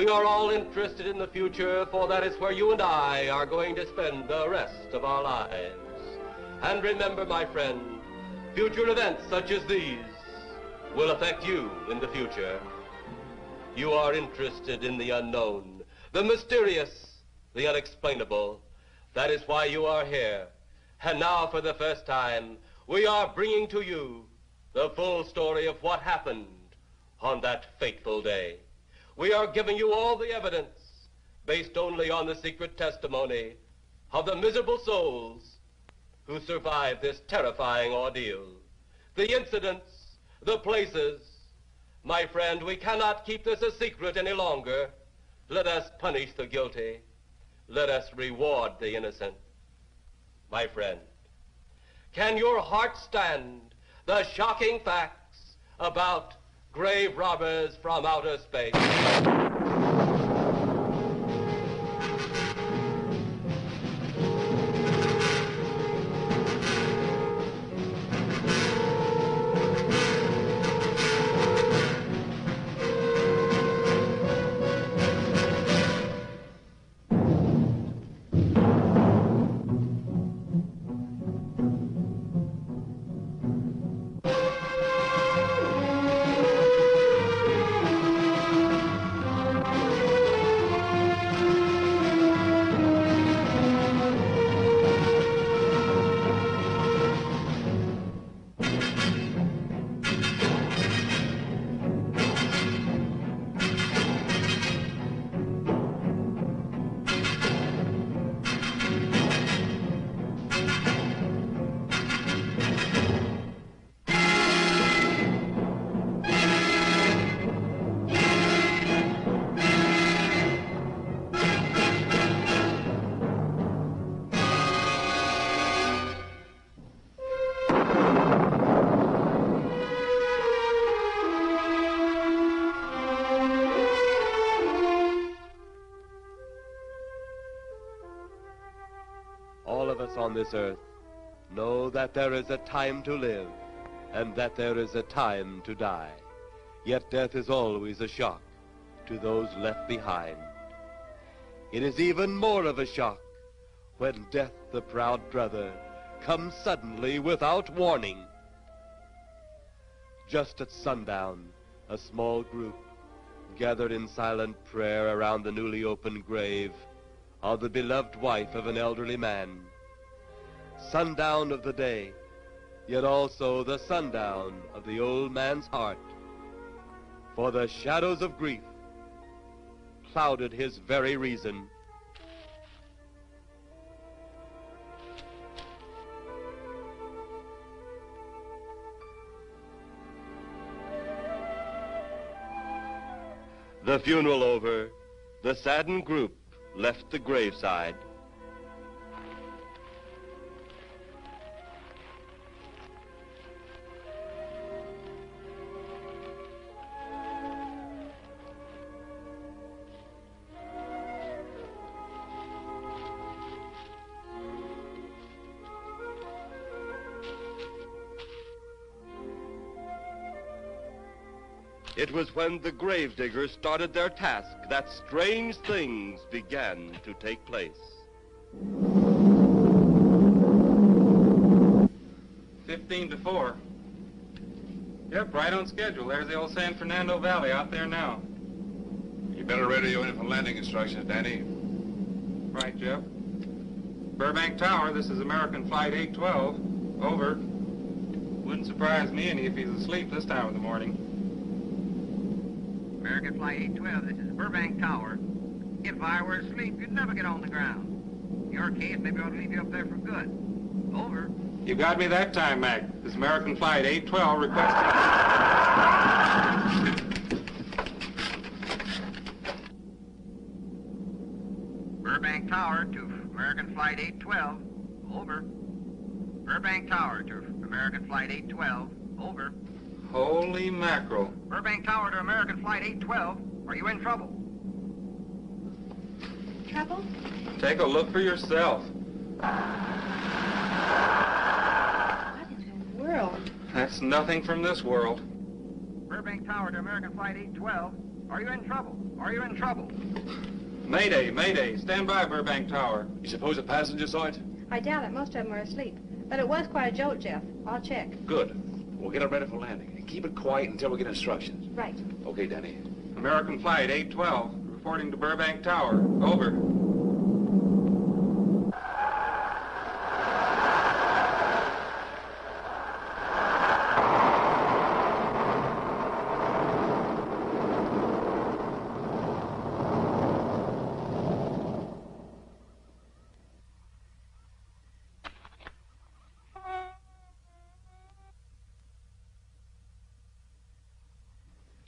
We are all interested in the future, for that is where you and I are going to spend the rest of our lives. And remember, my friend, future events such as these will affect you in the future. You are interested in the unknown, the mysterious, the unexplainable. That is why you are here. And now, for the first time, we are bringing to you the full story of what happened on that fateful day. We are giving you all the evidence based only on the secret testimony of the miserable souls who survived this terrifying ordeal. The incidents, the places. My friend, we cannot keep this a secret any longer. Let us punish the guilty. Let us reward the innocent. My friend, can your heart stand the shocking facts about grave robbers from outer space? All of us on this earth know that there is a time to live and that there is a time to die. Yet death is always a shock to those left behind. It is even more of a shock when death, the proud brother, comes suddenly without warning. Just at sundown, a small group gathered in silent prayer around the newly opened grave of the beloved wife of an elderly man. Sundown of the day, yet also the sundown of the old man's heart. For the shadows of grief clouded his very reason. The funeral over, the saddened group left the graveside. It was when the gravediggers started their task that strange things began to take place. 15 to 4. Yep, right on schedule. There's the old San Fernando Valley out there now. You better radio in for landing instructions, Danny. Right, Jeff. Burbank Tower, this is American Flight 812. Over. Wouldn't surprise me any if he's asleep this time of the morning. American Flight 812, this is Burbank Tower. If I were asleep, you'd never get on the ground. In your case, maybe I ought to leave you up there for good. Over. You got me that time, Mac. This is American Flight 812 requesting... Burbank Tower to American Flight 812. Over. Burbank Tower to American Flight 812. Over. Holy mackerel. Burbank Tower to American Flight 812. Are you in trouble? Trouble? Take a look for yourself. What in the world? That's nothing from this world. Burbank Tower to American Flight 812. Are you in trouble? Are you in trouble? Mayday, mayday. Stand by, Burbank Tower. You suppose a passenger saw it? I doubt it. Most of them are asleep. But it was quite a jolt, Jeff. I'll check. Good. We'll get it ready for landing. And keep it quiet until we get instructions. Right. Okay, Danny. American Flight 812, reporting to Burbank Tower. Over.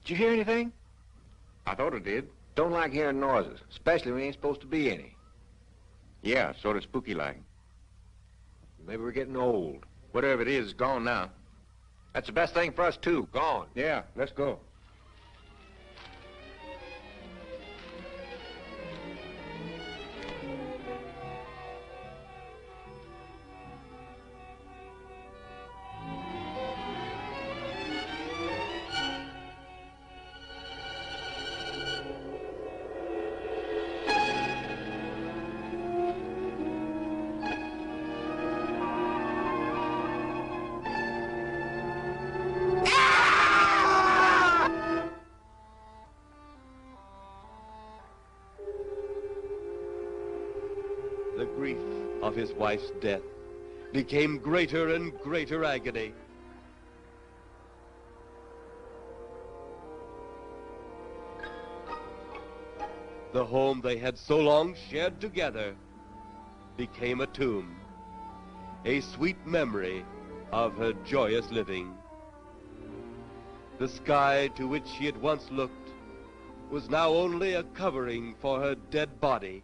Did you hear anything? I thought it did. Don't like hearing noises, especially when there ain't supposed to be any. Yeah, sort of spooky-like. Maybe we're getting old. Whatever it is, it's gone now. That's the best thing for us, too. Gone. Yeah, let's go. The grief of his wife's death became greater and greater agony. The home they had so long shared together became a tomb, a sweet memory of her joyous living. The sky to which she had once looked was now only a covering for her dead body.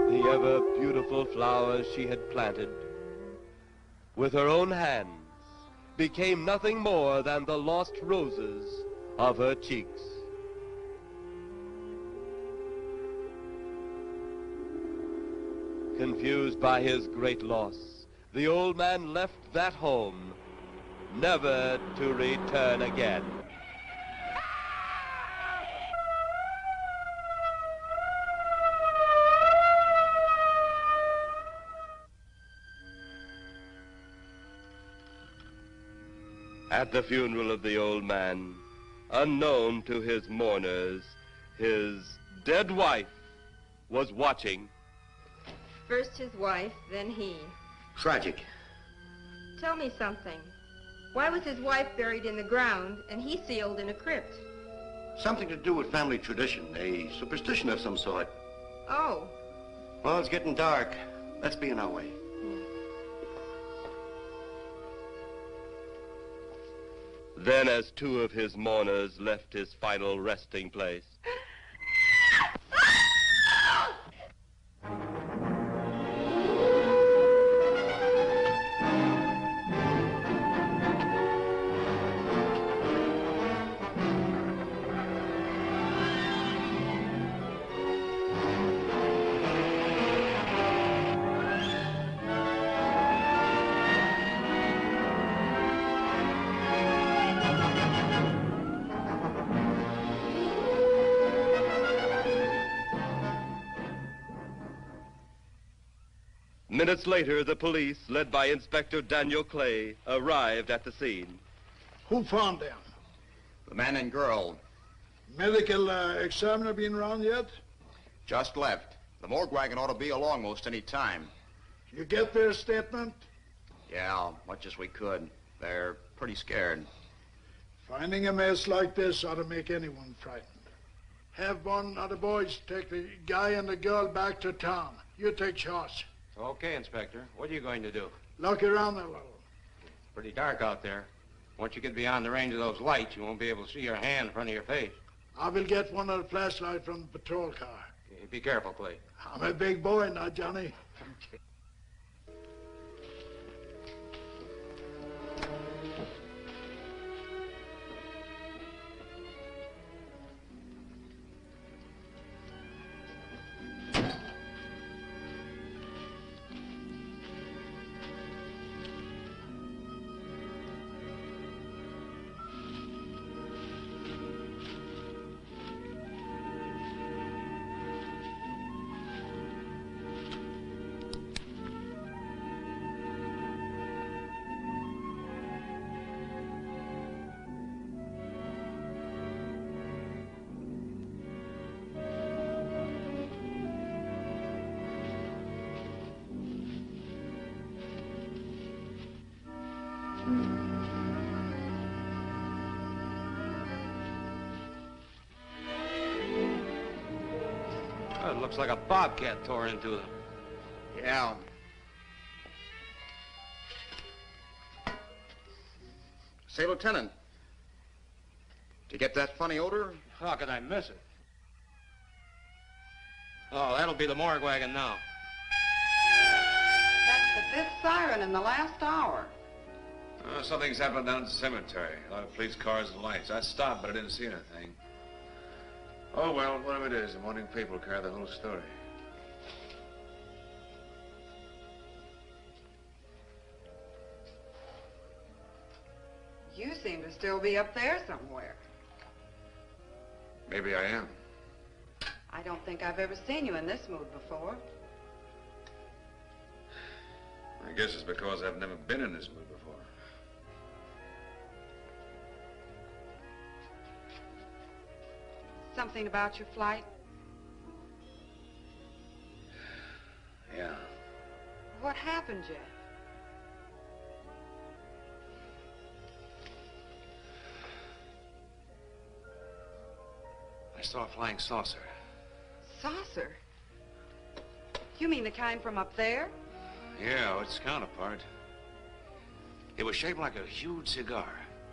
The ever-beautiful flowers she had planted with her own hands became nothing more than the lost roses of her cheeks. Confused by his great loss, the old man left that home, never to return again. At the funeral of the old man, unknown to his mourners, his dead wife was watching. First his wife, then he. Tragic. Tell me something. Why was his wife buried in the ground and he sealed in a crypt? Something to do with family tradition, a superstition of some sort. Oh. Well, it's getting dark. Let's be on our way. Then, as two of his mourners left his final resting place, minutes later, the police, led by Inspector Daniel Clay, arrived at the scene. Who found them? The man and girl Medical examiner been around yet? just left. The morgue wagon ought to be along most any time. You get their statement? Yeah, much as we could. They're pretty scared. Finding a mess like this ought to make anyone frightened. Have one of the boys take the guy and the girl back to town. You take charge. Okay, Inspector. What are you going to do? Look around a little. Pretty dark out there. Once you get beyond the range of those lights, you won't be able to see your hand in front of your face. I will get one of the flashlights from the patrol car. Okay, be careful, Clay. I'm a big boy now, Johnny. Looks like a bobcat tore into them. Yeah. Say, Lieutenant, did you get that funny odor? How could I miss it? Oh, that'll be the morgue wagon now. That's the fifth siren in the last hour. Something's happened down at the cemetery. A lot of police cars and lights. I stopped, but I didn't see anything. Oh, well, whatever it is, the morning paper will carry the whole story. You seem to still be up there somewhere. Maybe I am. I don't think I've ever seen you in this mood before. I guess it's because I've never been in this mood before. Something about your flight? Yeah. What happened, Jeff? I saw a flying saucer. Saucer? You mean the kind from up there? Yeah, its counterpart. It was shaped like a huge cigar.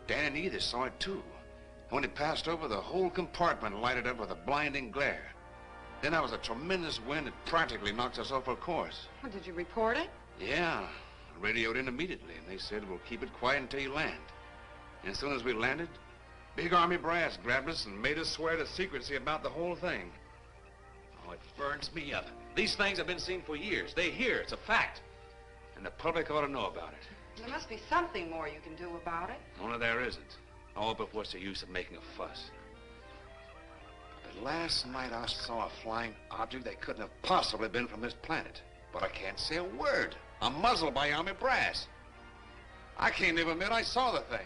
Dan and Edith saw it, too. And when it passed over, the whole compartment lighted up with a blinding glare. Then there was a tremendous wind that practically knocked us off our course. Well, did you report it? Yeah. I radioed in immediately, and they said, we'll keep it quiet until you land. And as soon as we landed, big army brass grabbed us and made us swear to secrecy about the whole thing. Oh, it burns me up. These things have been seen for years. They hear. It's a fact. And the public ought to know about it. There must be something more you can do about it. Only there isn't. Oh, but what's the use of making a fuss? But last night I saw a flying object that couldn't have possibly been from this planet. But I can't say a word. I'm muzzled by army brass. I can't even admit I saw the thing.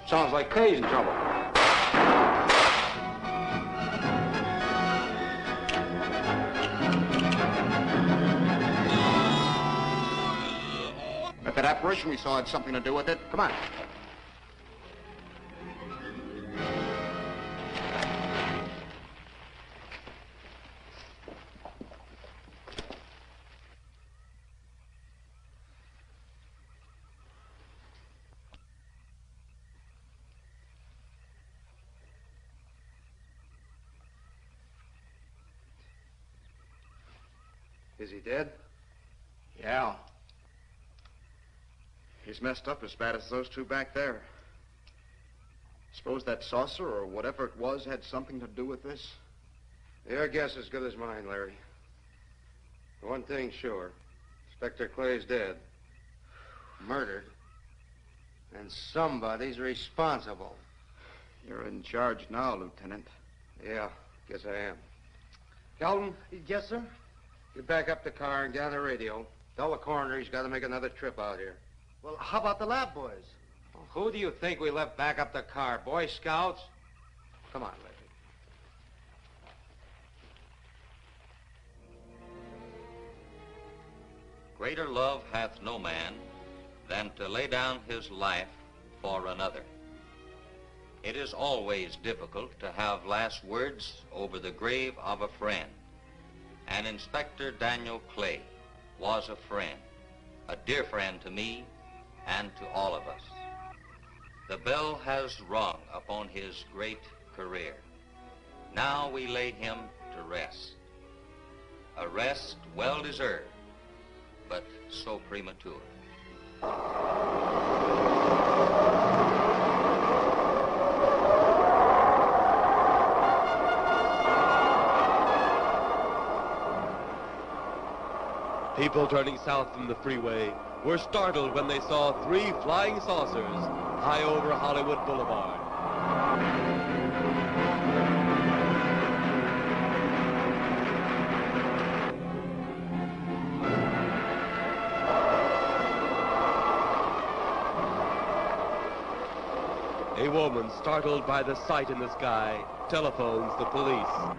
Sounds like Kay's in trouble. If that apparition we saw had something to do with it, come on. Is he dead? Yeah. He's messed up as bad as those two back there. Suppose that saucer or whatever it was had something to do with this? Your guess is as good as mine, Larry. One thing's sure. Inspector Clay's dead. Murdered. And somebody's responsible. You're in charge now, Lieutenant. Yeah, guess I am. Kelton? Yes, sir? You back up the car and get on the radio. Tell the coroner he's got to make another trip out here. Well, how about the lab boys? Well, who do you think we left back up the car? Boy Scouts? Come on, Larry. Greater love hath no man than to lay down his life for another. It is always difficult to have last words over the grave of a friend. And Inspector Daniel Clay was a friend, a dear friend to me and to all of us. The bell has rung upon his great career. Now we lay him to rest. A rest well deserved, but so premature. People turning south from the freeway were startled when they saw 3 flying saucers high over Hollywood Boulevard. A woman, startled by the sight in the sky, telephones the police.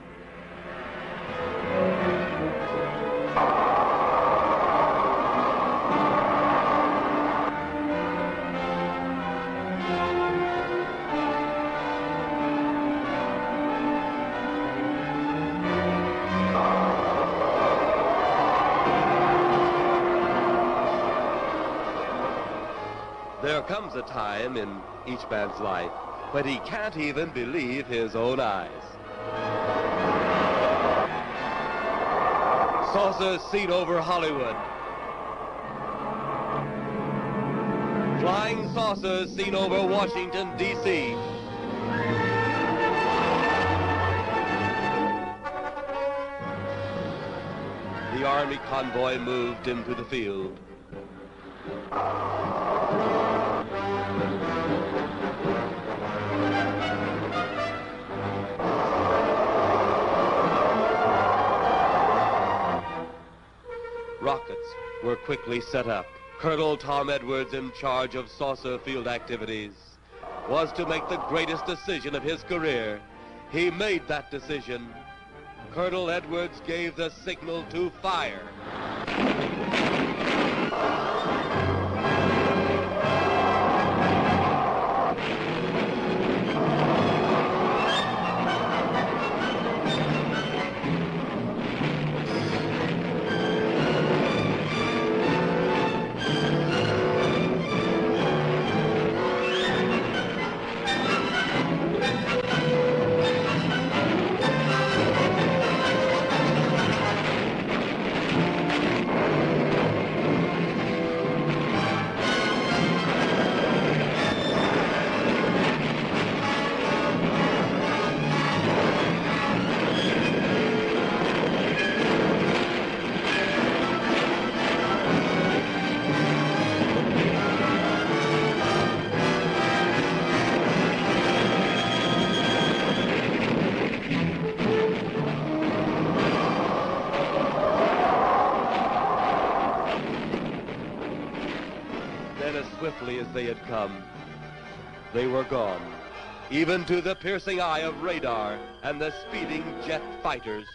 There comes a time in each man's life when he can't even believe his own eyes. Saucers seen over Hollywood. Flying saucers seen over Washington, D.C. The Army convoy moved into the field. Rockets were quickly set up. Colonel Tom Edwards, in charge of saucer field activities, was to make the greatest decision of his career. He made that decision. Colonel Edwards gave the signal to fire. Then, as swiftly as they had come, they were gone, even to the piercing eye of radar and the speeding jet fighters.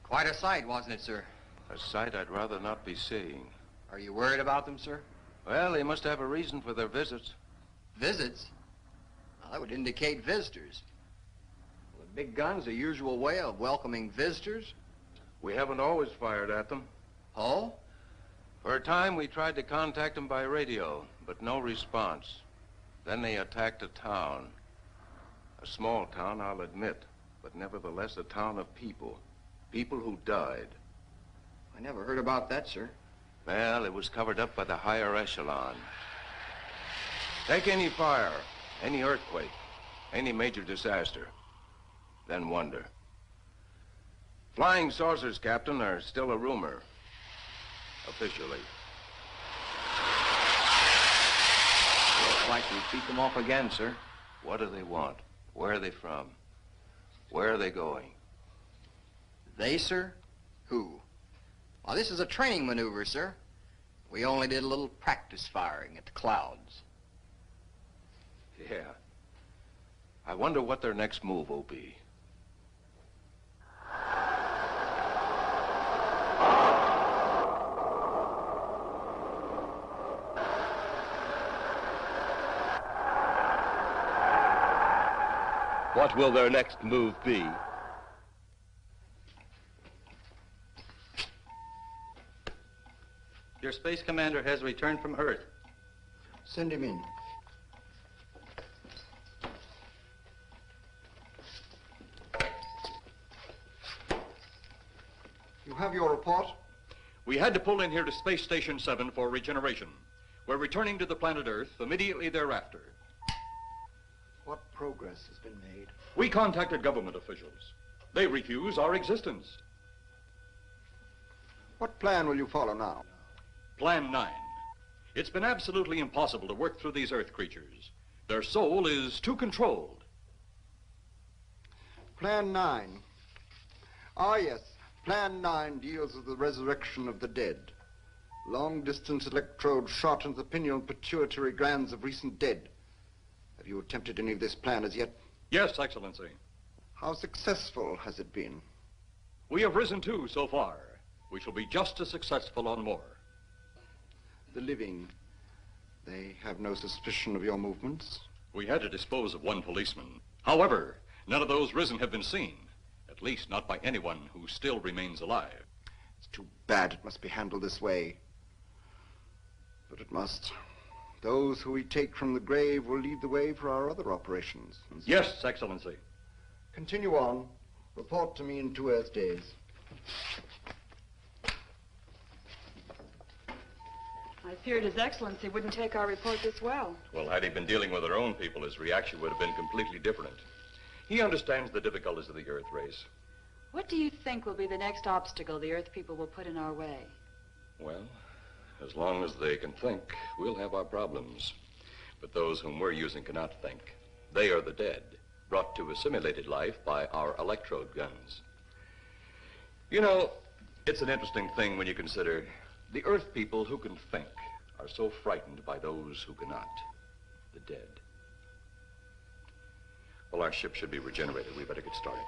Quite a sight, wasn't it, sir? A sight I'd rather not be seeing. Are you worried about them, sir? Well, they must have a reason for their visits. Visits? Well, that would indicate visitors. Well, the big gun's the usual way of welcoming visitors. We haven't always fired at them. Oh? For a time, we tried to contact them by radio, but no response. Then they attacked a town. A small town, I'll admit, but nevertheless a town of people. People who died. I never heard about that, sir. Well, it was covered up by the higher echelon. Take any fire, any earthquake, any major disaster, then wonder. Flying saucers, Captain, are still a rumor, officially. Looks like we beat them off again, sir. What do they want? Where are they from? Where are they going? They, sir? Who? Well, this is a training maneuver, sir. We only did a little practice firing at the clouds. Yeah. I wonder what their next move will be. What will their next move be? Your space commander has returned from Earth. Send him in. You have your report? We had to pull in here to Space Station 7 for regeneration. We're returning to the planet Earth immediately thereafter. What progress has been made? We contacted government officials. They refuse our existence. What plan will you follow now? Plan 9. It's been absolutely impossible to work through these Earth creatures. Their soul is too controlled. Plan 9. Ah, yes. Plan 9 deals with the resurrection of the dead. Long-distance electrode shot into the pineal and pituitary glands of recent dead. Have you attempted any of this plan as yet? Yes, Excellency. How successful has it been? We have risen 2 so far. We shall be just as successful on more. The living, they have no suspicion of your movements? We had to dispose of 1 policeman. However, none of those risen have been seen. At least not by anyone who still remains alive. It's too bad it must be handled this way. But it must. Those who we take from the grave will lead the way for our other operations. Yes, Excellency. Continue on. Report to me in 2 Earth days. I feared His Excellency wouldn't take our report this well. Well, had he been dealing with our own people, his reaction would have been completely different. He understands the difficulties of the Earth race. What do you think will be the next obstacle the Earth people will put in our way? Well, as long as they can think, we'll have our problems. But those whom we're using cannot think. They are the dead, brought to a simulated life by our electrode guns. You know, it's an interesting thing when you consider the Earth people who can think are so frightened by those who cannot, the dead. Well, our ship should be regenerated. We better get started.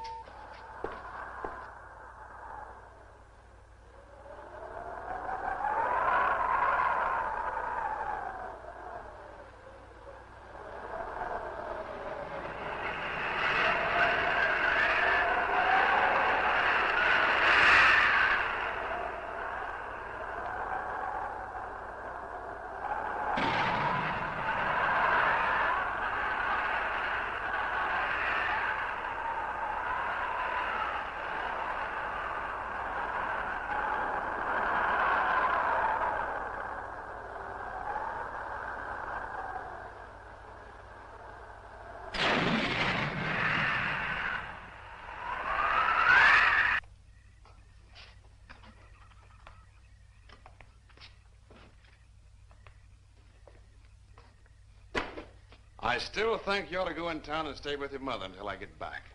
I still think you ought to go in town and stay with your mother until I get back.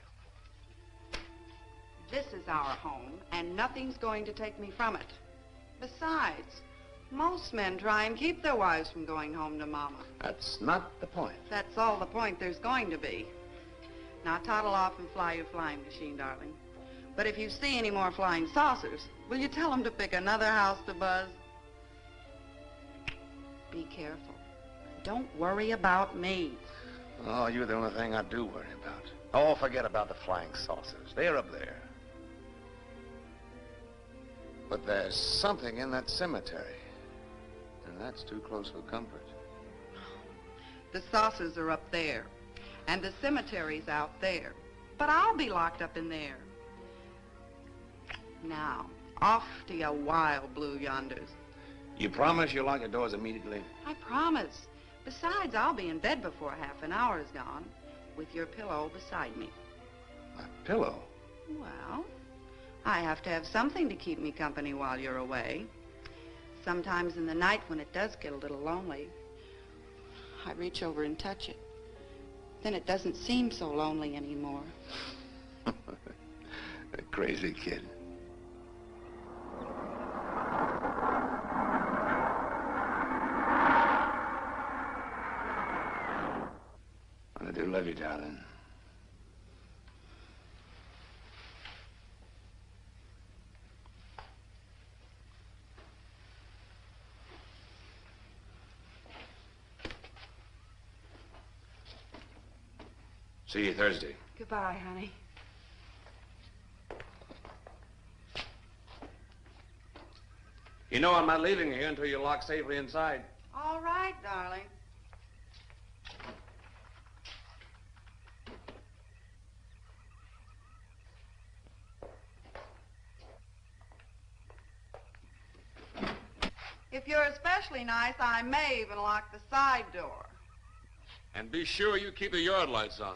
This is our home, and nothing's going to take me from it. Besides, most men try and keep their wives from going home to Mama. That's not the point. That's all the point there's going to be. Now toddle off and fly your flying machine, darling. But if you see any more flying saucers, will you tell them to pick another house to buzz? Be careful. Don't worry about me. Oh, you're the only thing I do worry about. Oh, forget about the flying saucers. They're up there. But there's something in that cemetery. And that's too close for comfort. The saucers are up there, and the cemetery's out there. But I'll be locked up in there. Now, off to your wild blue yonders. You promise you'll lock your doors immediately? I promise. Besides, I'll be in bed before half an hour is gone, with your pillow beside me. My pillow? Well, I have to have something to keep me company while you're away. Sometimes in the night when it does get a little lonely, I reach over and touch it. Then it doesn't seem so lonely anymore. A crazy kid. I do love you, darling. See you Thursday. Goodbye, honey. You know I'm not leaving you here until you're locked safely inside. All right, darling. If you're especially nice, I may even lock the side door. And be sure you keep the yard lights on.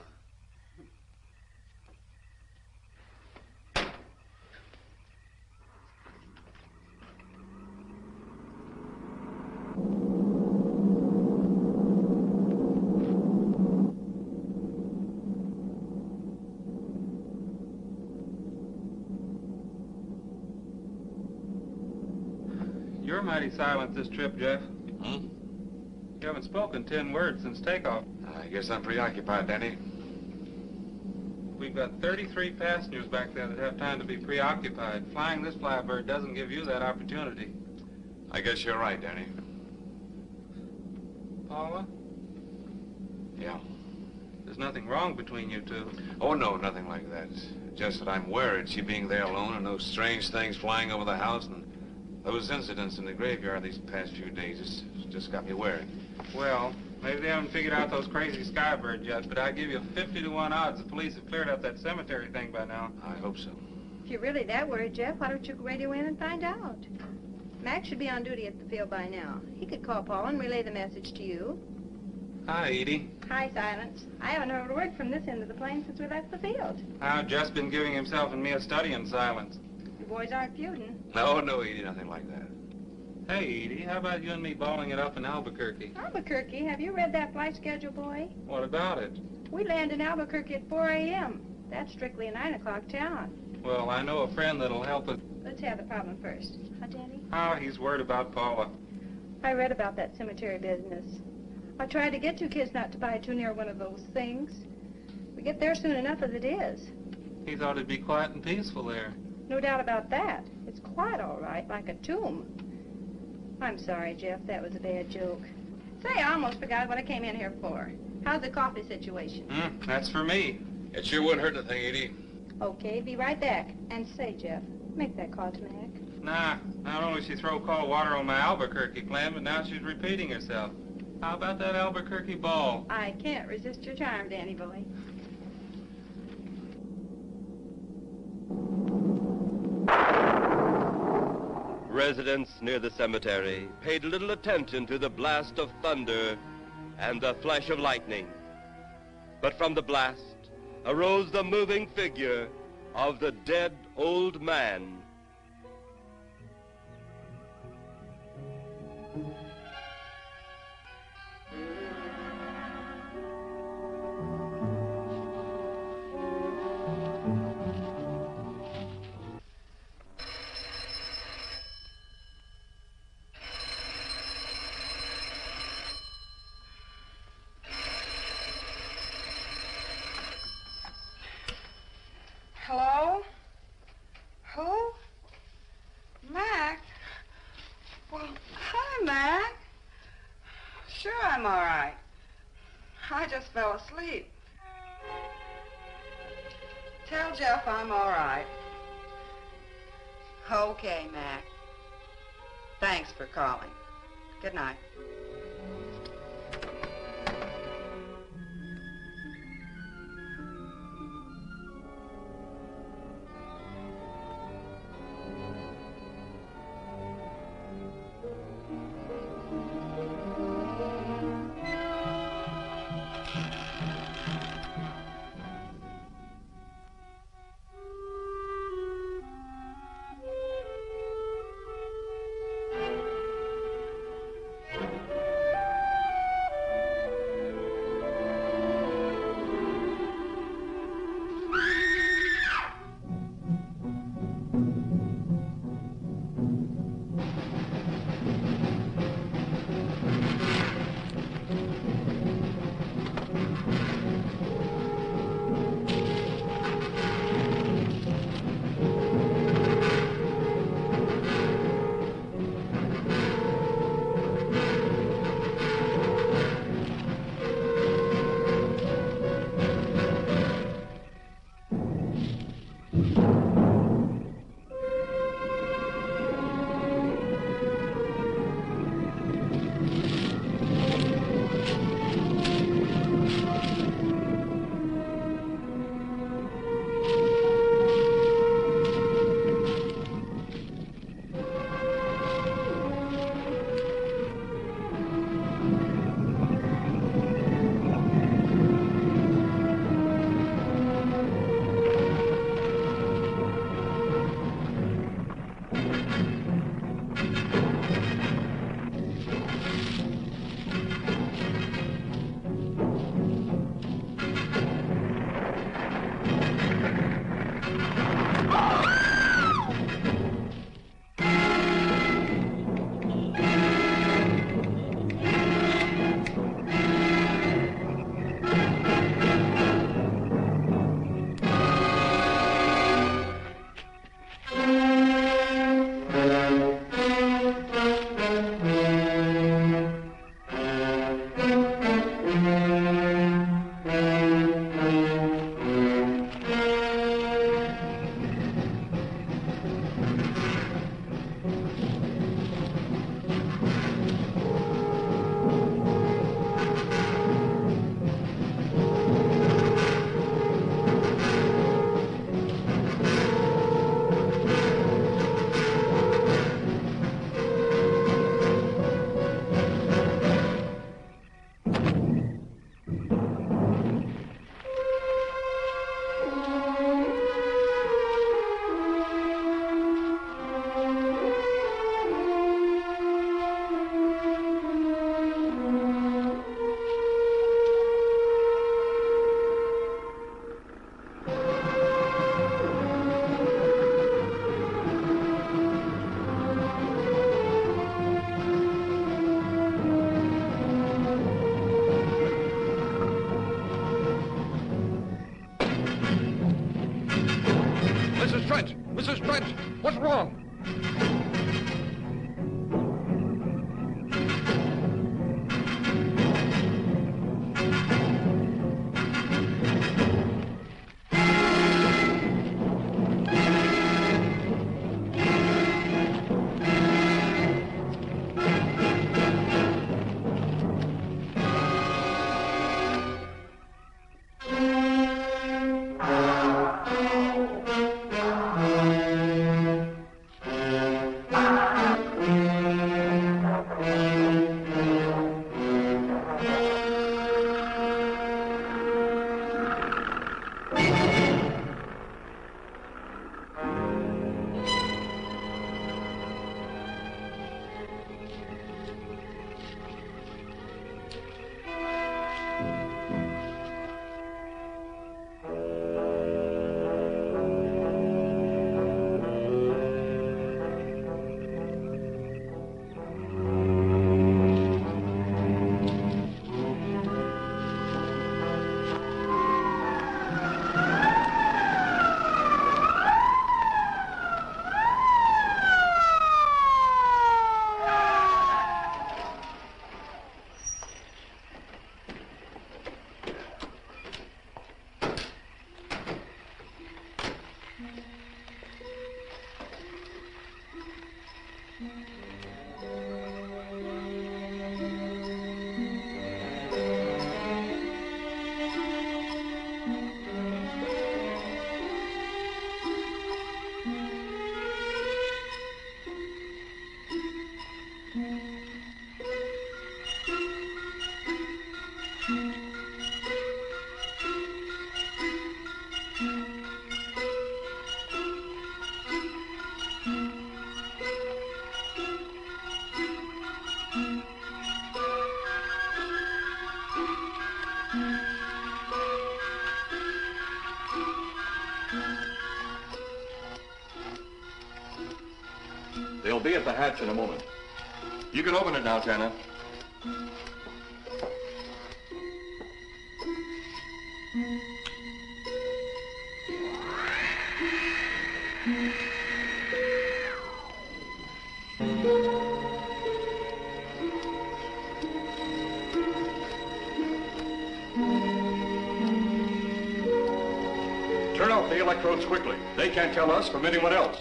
You're mighty silent this trip, Jeff. Hmm? You haven't spoken 10 words since takeoff. I guess I'm preoccupied, Danny. We've got 33 passengers back there that have time to be preoccupied. Flying this flybird doesn't give you that opportunity. I guess you're right, Danny. Paula? Yeah. There's nothing wrong between you two. Oh, no, nothing like that. Just that I'm worried, she being there alone and those strange things flying over the house and those incidents in the graveyard these past few days. It's just got me worried. Well, maybe they haven't figured out those crazy skybirds yet, but I give you 50 to 1 odds the police have cleared up that cemetery thing by now. I hope so. If you're really that worried, Jeff, why don't you radio in and find out? Max should be on duty at the field by now. He could call Paul and relay the message to you. Hi, Edie. Hi, Silence. I haven't heard a word from this end of the plane since we left the field. I've just been giving himself and me a study in silence. You boys aren't feuding. No, Edie, nothing like that. Hey, Edie, how about you and me balling it up in Albuquerque? Albuquerque? Have you read that flight schedule, boy? What about it? We land in Albuquerque at 4 a.m. That's strictly a 9 o'clock town. Well, I know a friend that'll help us. Let's have the problem first. Huh, Danny? Oh, he's worried about Paula. I read about that cemetery business. I tried to get you kids not to buy too near one of those things. We get there soon enough as it is. He thought it'd be quiet and peaceful there. No doubt about that. It's quiet, all right, like a tomb. I'm sorry, Jeff. That was a bad joke. Say, I almost forgot what I came in here for. How's the coffee situation? That's for me. It sure wouldn't hurt a thing, Edie. Okay, be right back. And say, Jeff, make that call to Mac. Nah, not only she throw cold water on my Albuquerque plan, but now she's repeating herself. How about that Albuquerque ball? I can't resist your charm, Danny boy. Residents near the cemetery paid little attention to the blast of thunder and the flash of lightning. But from the blast arose the moving figure of the dead old man. Hello? Who? Mac? Well, hi, Mac. Sure, I'm all right. I just fell asleep. Tell Jeff I'm all right. Okay, Mac. Thanks for calling. Good night. Trent! Mrs. Trent! What's wrong? They'll be at the hatch in a moment. You can open it now, Tanner. Turn off the electrodes quickly. They can't tell us from anyone else.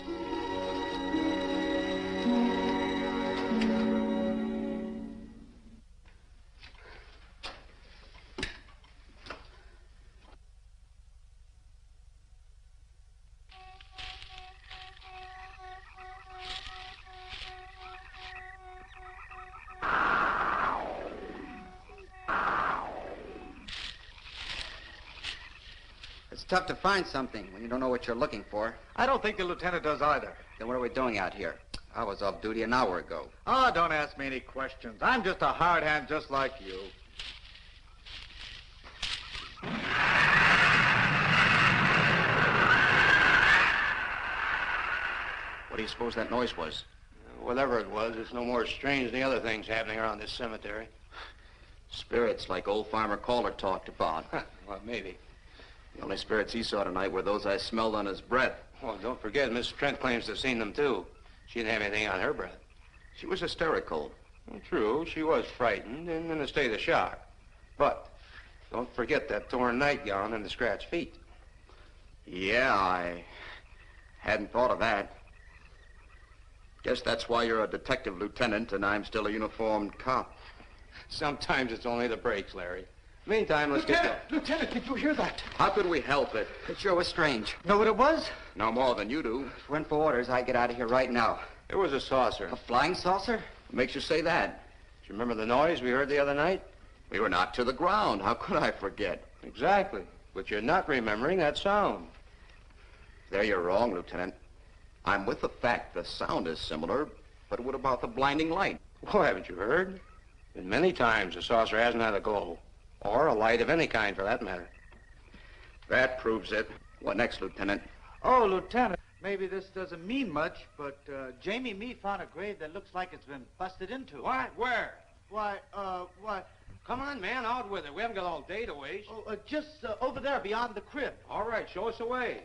It's tough to find something when you don't know what you're looking for. I don't think the lieutenant does either. Then what are we doing out here? I was off duty an hour ago. Oh, don't ask me any questions. I'm just a hard hand just like you. What do you suppose that noise was? Whatever it was, it's no more strange than the other things happening around this cemetery. Spirits like old Farmer Caller talked about. Well, maybe. The only spirits he saw tonight were those I smelled on his breath. Well, don't forget, Miss Trent claims to have seen them, too. She didn't have anything on her breath. She was hysterical. Well, true, she was frightened and in a state of shock. But don't forget that torn nightgown and the scratched feet. Yeah, I hadn't thought of that. Guess that's why you're a detective lieutenant and I'm still a uniformed cop. Sometimes it's only the breaks, Larry. Meantime, let's get... Lieutenant, did you hear that? How could we help it? It sure was strange. Know what it was? No more than you do. If it went for orders, I'd get out of here right now. It was a saucer. A flying saucer? What makes you say that? Do you remember the noise we heard the other night? We were knocked to the ground. How could I forget? Exactly. But you're not remembering that sound. There you're wrong, Lieutenant. I'm with the fact the sound is similar, but what about the blinding light? Well, haven't you heard? Been many times the saucer hasn't had a glow. Or a light of any kind, for that matter. That proves it. What next, Lieutenant? Oh, Lieutenant, maybe this doesn't mean much, but Jamie Meade found a grave that looks like it's been busted into. What? Where? Why, what? Come on, man, out with it. We haven't got all day to waste. Oh, just over there beyond the crib. All right, show us the way.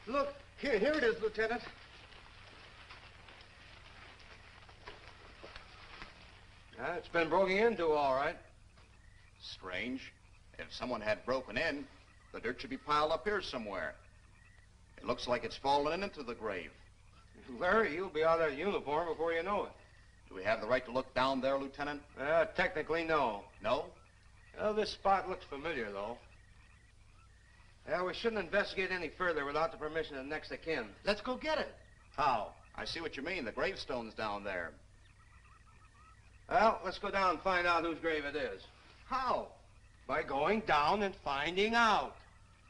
Look, here it is, Lieutenant. It's been broken into, all right. Strange. If someone had broken in, the dirt should be piled up here somewhere. It looks like it's fallen into the grave. Larry, you'll be out of that uniform before you know it. Do we have the right to look down there, Lieutenant? Technically, no. No? Well, this spot looks familiar, though. Yeah, we shouldn't investigate any further without the permission of next of kin. Let's go get it. How? I see what you mean. The gravestone's down there. Well, let's go down and find out whose grave it is. How? By going down and finding out.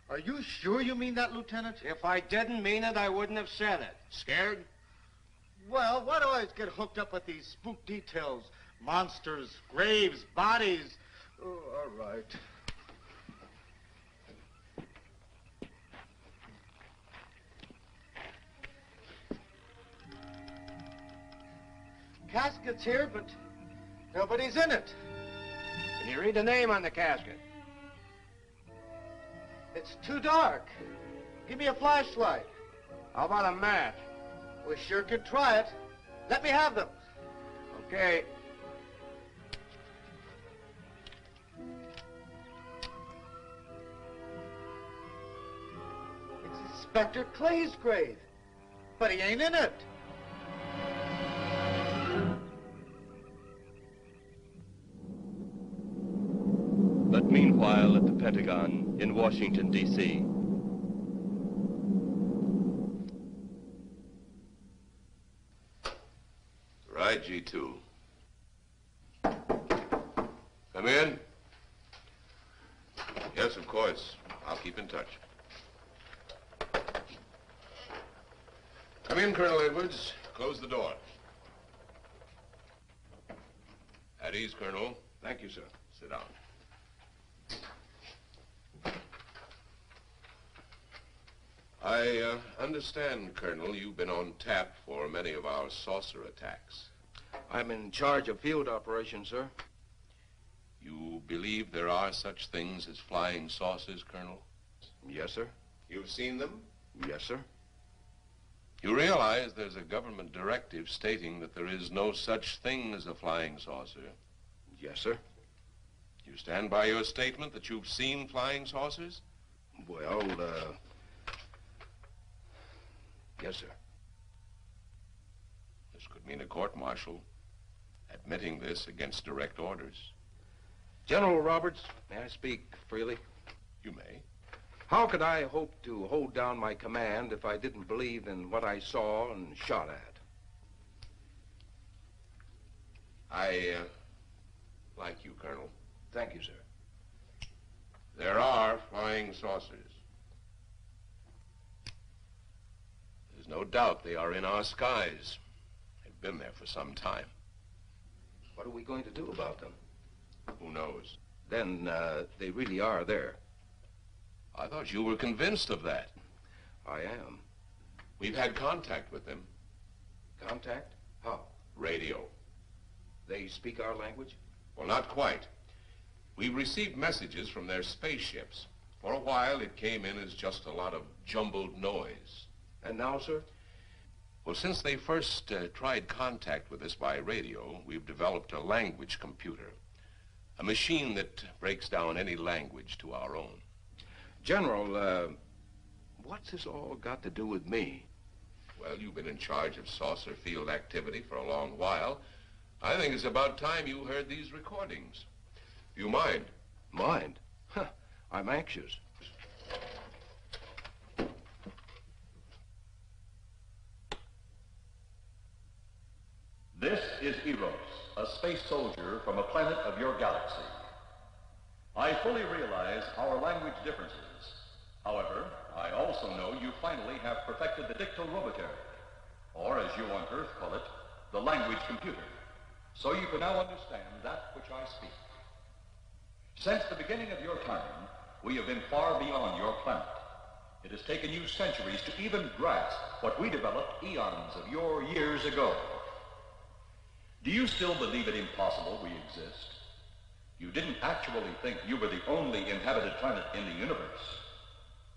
Are you sure you mean that, Lieutenant? If I didn't mean it, I wouldn't have said it. Scared? Well, why do I always get hooked up with these spook details? Monsters, graves, bodies. Oh, all right. Casket's here, but nobody's in it. Can you read the name on the casket? It's too dark. Give me a flashlight. How about a match? We sure could try it. Let me have them. Okay. It's Inspector Clay's grave, but he ain't in it. But meanwhile, at the Pentagon in Washington, D.C., Right, G2. Come in. Yes, of course. I'll keep in touch. Come in, Colonel Edwards. Close the door. At ease, Colonel. Thank you, sir. Sit down. I understand, Colonel, you've been on tap for many of our saucer attacks. I'm in charge of field operations, sir. You believe there are such things as flying saucers, Colonel? Yes, sir. You've seen them? Yes, sir. You realize there's a government directive stating that there is no such thing as a flying saucer? Yes, sir. You stand by your statement that you've seen flying saucers? Well, yes, sir. This could mean a court-martial, admitting this against direct orders. General Roberts, may I speak freely? You may. How could I hope to hold down my command if I didn't believe in what I saw and shot at? I like you, Colonel. Thank you, sir. There are flying saucers. There's no doubt they are in our skies. They've been there for some time. What are we going to do about them? Who knows? Then, they really are there. I thought you were convinced of that. I am. We've had contact with them. Contact? How? Radio. They speak our language? Well, not quite. We received messages from their spaceships. For a while, it came in as just a lot of jumbled noise. And now, sir? Well, since they first tried contact with us by radio, we've developed a language computer. A machine that breaks down any language to our own. General, what's this all got to do with me? Well, you've been in charge of saucer field activity for a long while. I think it's about time you heard these recordings. Do you mind? Mind? Huh, I'm anxious. This is Eros, a space soldier from a planet of your galaxy. I fully realize our language differences. However, I also know you finally have perfected the dictorobotery, or as you on Earth call it, the language computer. So you can now understand that which I speak. Since the beginning of your time, we have been far beyond your planet. It has taken you centuries to even grasp what we developed eons of your years ago. Do you still believe it impossible we exist? You didn't actually think you were the only inhabited planet in the universe.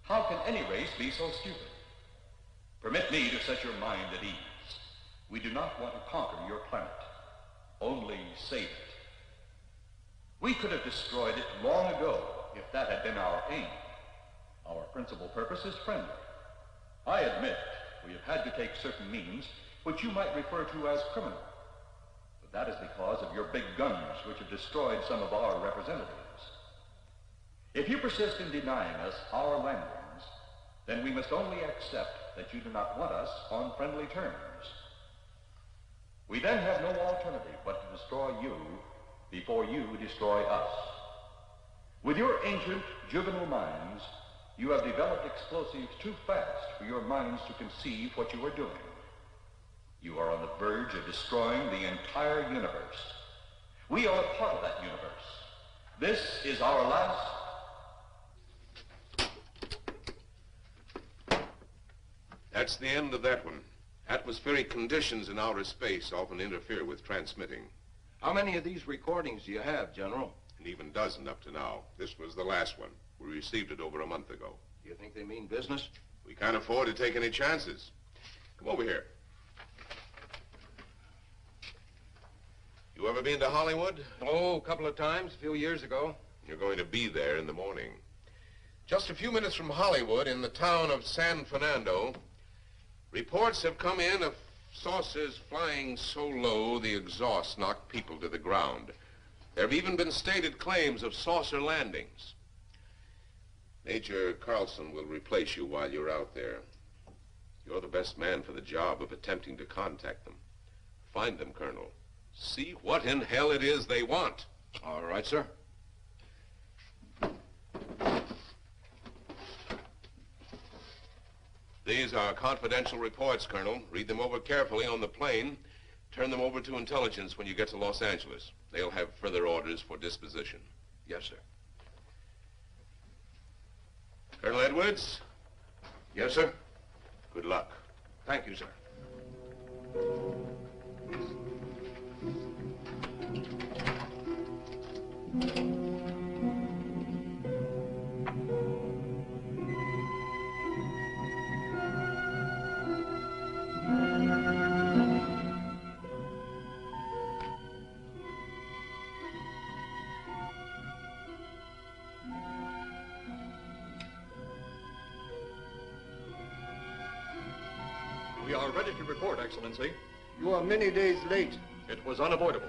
How can any race be so stupid? Permit me to set your mind at ease. We do not want to conquer your planet, only save it. We could have destroyed it long ago if that had been our aim. Our principal purpose is friendly. I admit we have had to take certain means which you might refer to as criminal. But that is because of your big guns which have destroyed some of our representatives. If you persist in denying us our landings, then we must only accept that you do not want us on friendly terms. We then have no alternative but to destroy you before you destroy us. With your ancient juvenile minds, you have developed explosives too fast for your minds to conceive what you are doing. You are on the verge of destroying the entire universe. We are a part of that universe. This is our last... That's the end of that one. Atmospheric conditions in outer space often interfere with transmitting. How many of these recordings do you have, General? An even dozen up to now. This was the last one. We received it over a month ago. Do you think they mean business? We can't afford to take any chances. Come over here. You ever been to Hollywood? Oh, a couple of times, a few years ago. You're going to be there in the morning. Just a few minutes from Hollywood, in the town of San Fernando, reports have come in of saucers flying so low the exhaust knocked people to the ground. There have even been stated claims of saucer landings. Major Carlson will replace you while you're out there. You're the best man for the job of attempting to contact them. Find them, Colonel. See what in hell it is they want. All right, sir. These are confidential reports, Colonel. Read them over carefully on the plane. Turn them over to intelligence when you get to Los Angeles. They'll have further orders for disposition. Yes, sir. Colonel Edwards? Yes, sir. Good luck. Thank you, sir. We are ready to report, Excellency. You are many days late. It was unavoidable.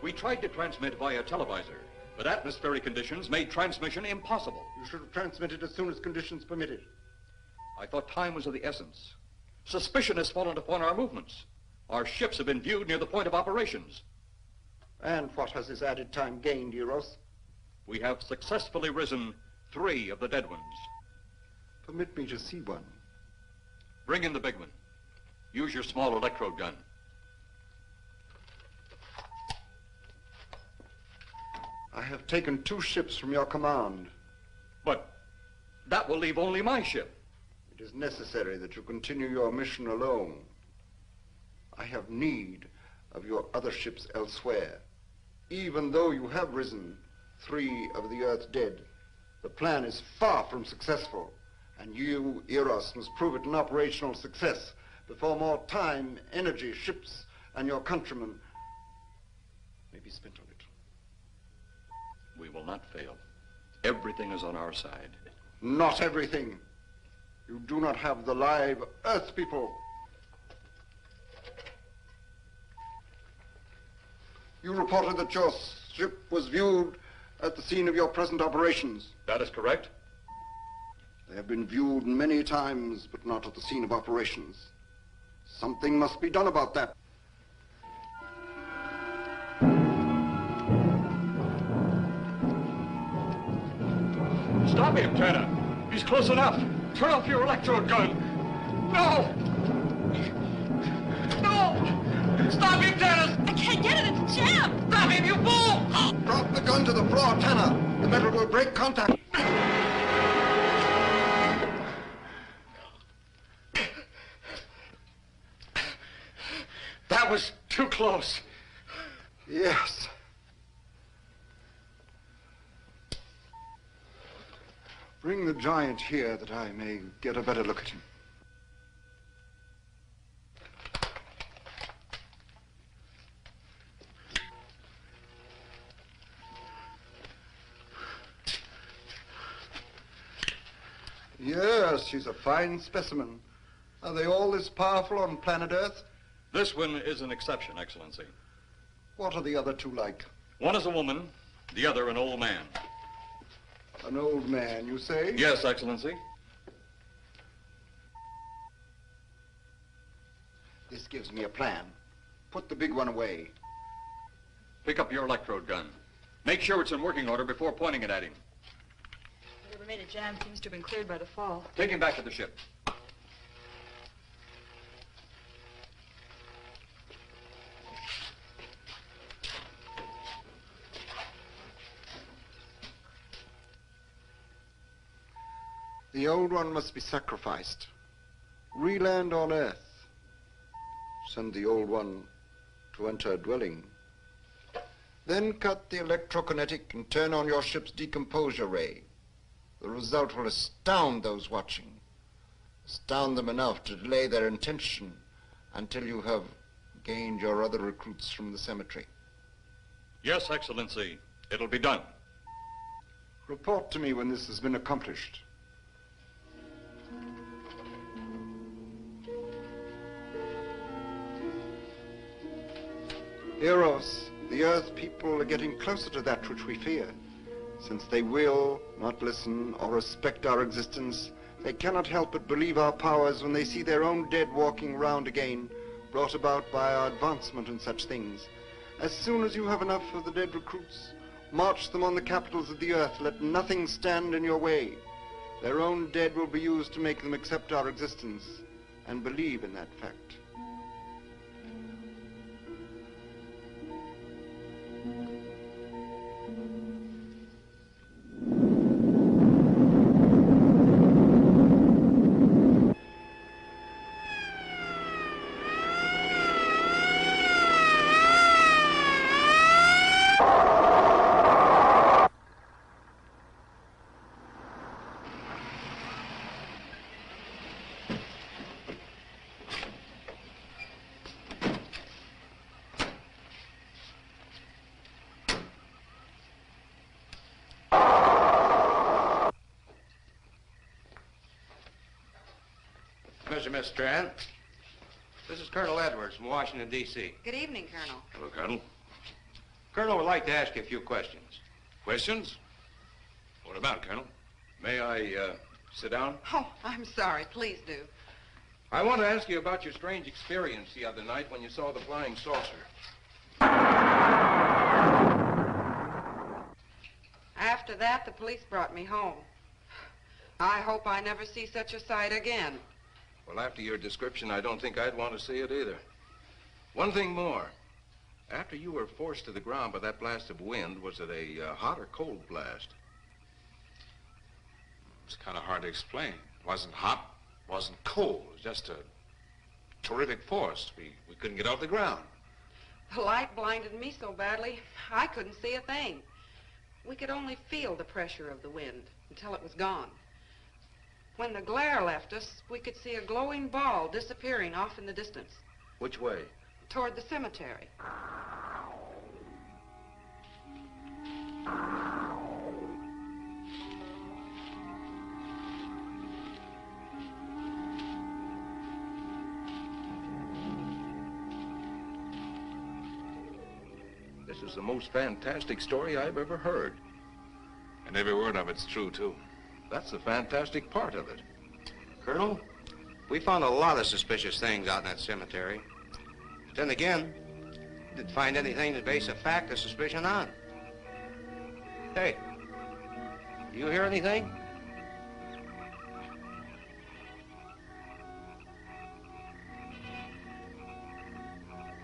We tried to transmit via televisor, but atmospheric conditions made transmission impossible. You should have transmitted as soon as conditions permitted. I thought time was of the essence. Suspicion has fallen upon our movements. Our ships have been viewed near the point of operations. And what has this added time gained, Eros? We have successfully risen 3 of the dead ones. Permit me to see one. Bring in the big one. Use your small electrode gun. I have taken 2 ships from your command. But that will leave only my ship. It is necessary that you continue your mission alone. I have need of your other ships elsewhere. Even though you have risen 3 of the Earth's dead, the plan is far from successful. And you, Eros, must prove it an operational success before more time, energy, ships, and your countrymen may be spent on it. We will not fail. Everything is on our side. Not everything. You do not have the live Earth people. You reported that your ship was viewed at the scene of your present operations. That is correct. They have been viewed many times, but not at the scene of operations. Something must be done about that. Stop him, Tanner. He's close enough. Turn off your electrode gun. No! No! Stop him, Tanner! I can't get it. It's jammed. Stop him, you fool! Drop the gun to the floor, Tanner. The metal will break contact. That was too close. Yes. Bring the giant here that I may get a better look at him. Yes, she's a fine specimen. Are they all this powerful on planet Earth? This one is an exception, Excellency. What are the other two like? One is a woman, the other an old man. An old man, you say? Yes, Excellency. This gives me a plan. Put the big one away. Pick up your electrode gun. Make sure it's in working order before pointing it at him. Whatever made it jam seems to have been cleared by the fall. Take him back to the ship. The old one must be sacrificed. Re-land on Earth. Send the old one to enter a dwelling. Then cut the electrokinetic and turn on your ship's decomposure ray. The result will astound those watching. Astound them enough to delay their intention until you have gained your other recruits from the cemetery. Yes, Excellency. It'll be done. Report to me when this has been accomplished. Eros, the Earth people are getting closer to that which we fear. Since they will not listen or respect our existence, they cannot help but believe our powers when they see their own dead walking round again, brought about by our advancement and such things. As soon as you have enough of the dead recruits, march them on the capitals of the Earth. Let nothing stand in your way. Their own dead will be used to make them accept our existence and believe in that fact. Miss Strand. This is Colonel Edwards from Washington, D.C. Good evening, Colonel. Hello, Colonel. Colonel would like to ask you a few questions. Questions? What about, Colonel? May I, sit down? Oh, I'm sorry. Please do. I want to ask you about your strange experience the other night when you saw the flying saucer. After that, the police brought me home. I hope I never see such a sight again. Well, after your description, I don't think I'd want to see it either. One thing more. After you were forced to the ground by that blast of wind, was it a hot or cold blast? It's kind of hard to explain. It wasn't hot, wasn't cold. It was just a terrific force. We couldn't get off the ground. The light blinded me so badly, I couldn't see a thing. We could only feel the pressure of the wind until it was gone. When the glare left us, we could see a glowing ball disappearing off in the distance. Which way? Toward the cemetery. This is the most fantastic story I've ever heard. And every word of it's true, too. That's the fantastic part of it. Colonel, we found a lot of suspicious things out in that cemetery. But then again, we didn't find anything to base a fact or suspicion on. Hey, you hear anything?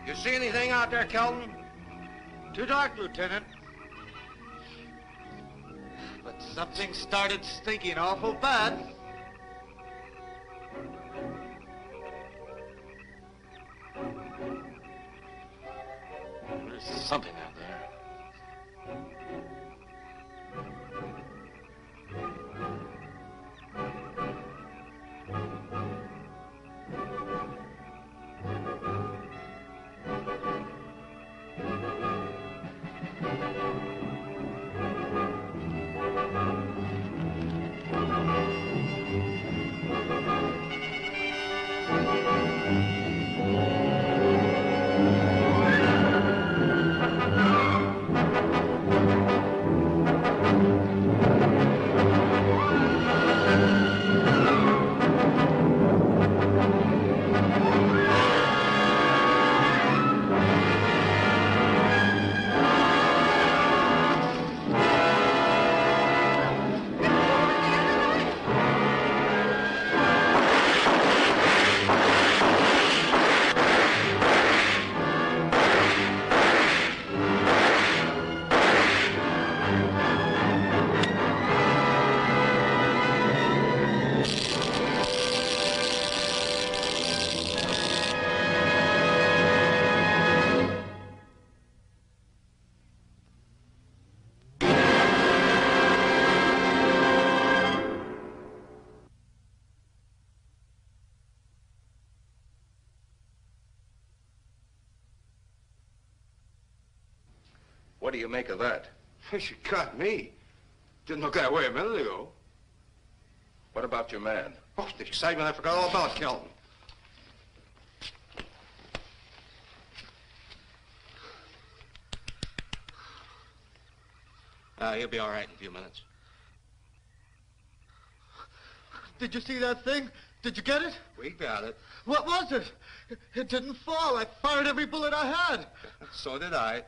You see anything out there, Kelton? Too dark, Lieutenant. But something started stinking awful bad. There's something out there. What do you make of that? She got me. Didn't look that way a minute ago. What about your man? Oh, the excitement, I forgot all about Kelton. He'll be all right in a few minutes. Did you see that thing? Did you get it? We got it. What was it? It didn't fall. I fired every bullet I had. So did I.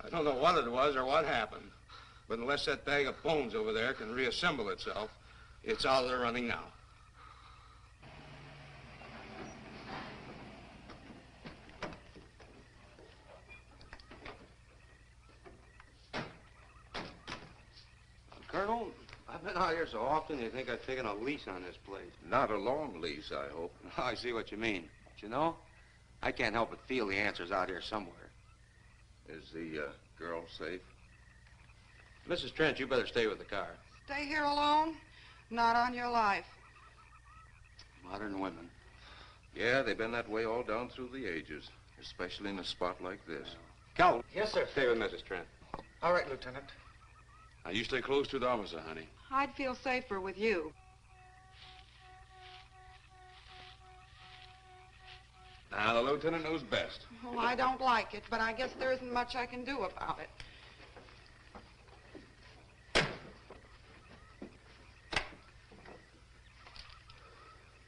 I don't know what it was or what happened. But unless that bag of bones over there can reassemble itself, it's out of the running now. Colonel, I've been out here so often you think I've taken a lease on this place. Not a long lease, I hope. I see what you mean. But you know, I can't help but feel the answer's out here somewhere. Is the girl safe? Mrs. Trent, you better stay with the car. Stay here alone? Not on your life. Modern women. Yeah, they've been that way all down through the ages, especially in a spot like this. Calvin. Yes, sir. Stay with Mrs. Trent. All right, Lieutenant. Now, you stay close to the officer, honey. I'd feel safer with you. Now, the lieutenant knows best. Well, I don't like it, but I guess there isn't much I can do about it.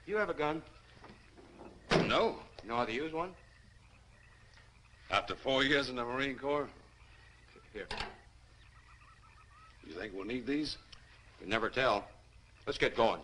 You have a gun? No. You know how to use one? After 4 years in the Marine Corps? Here. You think we'll need these? You never tell. Let's get going.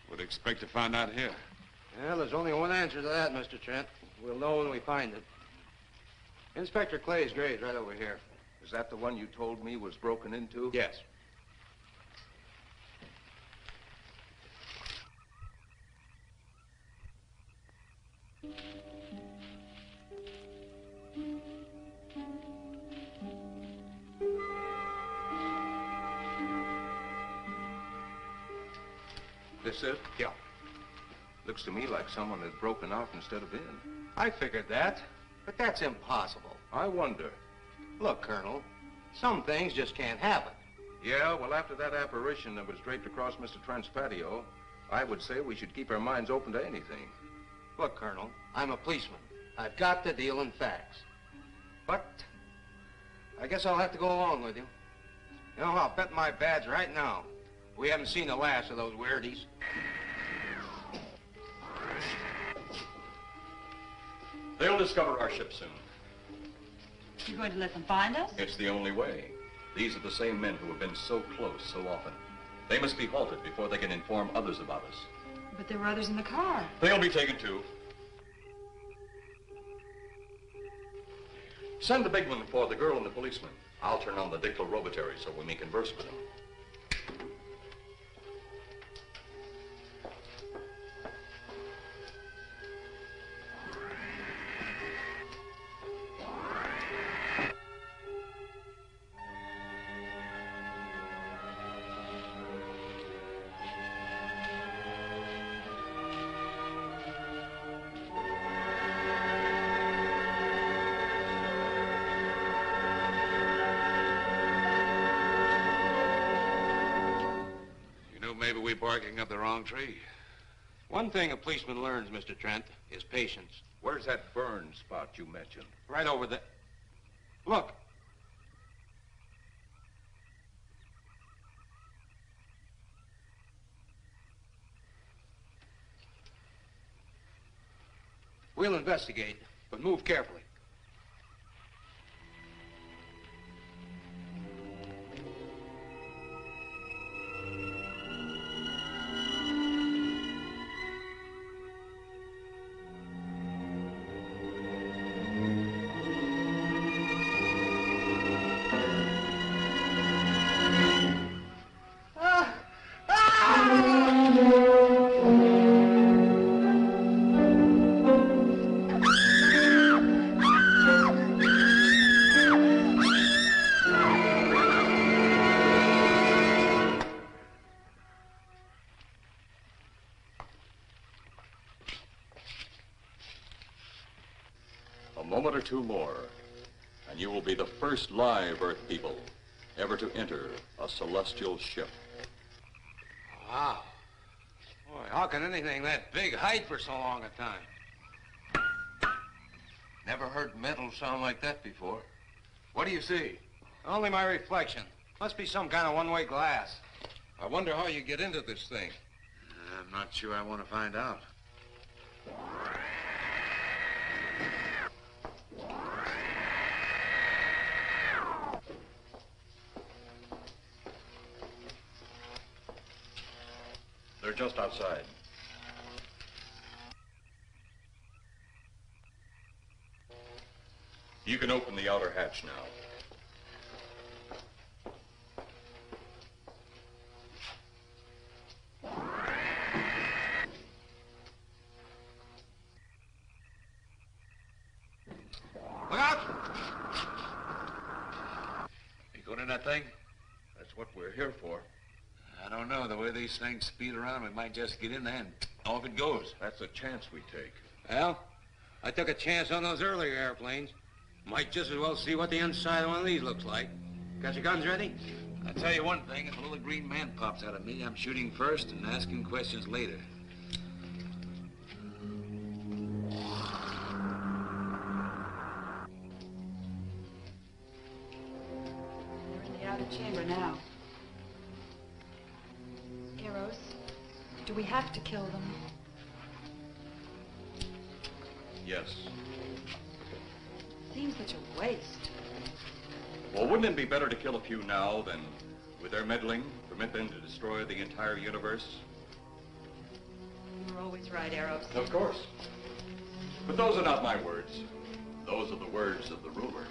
Would expect to find out here. Well, there's only one answer to that, Mr. Trent. We'll know when we find it. Inspector Clay's grave's right over here. Is that the one you told me was broken into? Yes. This it? Yeah. Looks to me like someone had broken out instead of in. I figured that, but that's impossible. I wonder. Look, Colonel, some things just can't happen. Yeah, well, after that apparition that was draped across Mr. Trent's patio, I would say we should keep our minds open to anything. Look, Colonel, I'm a policeman. I've got to deal in facts. But I guess I'll have to go along with you. You know, I'll bet my badge right now we haven't seen the last of those weirdies. They'll discover our ship soon. You going to let them find us? It's the only way. These are the same men who have been so close so often. They must be halted before they can inform others about us. But there were others in the car. They'll be taken too. Send the big one for the girl and the policeman. I'll turn on the dictal robotary so we may converse with them. Maybe we're barking up the wrong tree. One thing a policeman learns, Mr. Trent, is patience. Where's that burn spot you mentioned? Right over there. Look. We'll investigate, but move carefully. 2 more, and you will be the first live Earth people ever to enter a celestial ship. Wow. Boy, how can anything that big hide for so long a time? Never heard metal sound like that before. What do you see? Only my reflection. Must be some kind of one-way glass. I wonder how you get into this thing. I'm not sure I want to find out. They're just outside. You can open the outer hatch now. Look out! You going in that thing? That's what we're here for. I don't know. The way these things speed around, we might just get in there and off it goes. That's a chance we take. Well, I took a chance on those earlier airplanes. Might just as well see what the inside of one of these looks like. Got your guns ready? I'll tell you one thing. If a little green man pops out of me, I'm shooting first and asking questions later. We're in the outer chamber now. Eros, do we have to kill them? Yes. Seems such a waste. Well, wouldn't it be better to kill a few now than, with their meddling, permit them to destroy the entire universe? You're always right, Eros. Of course. But those are not my words. Those are the words of the ruler.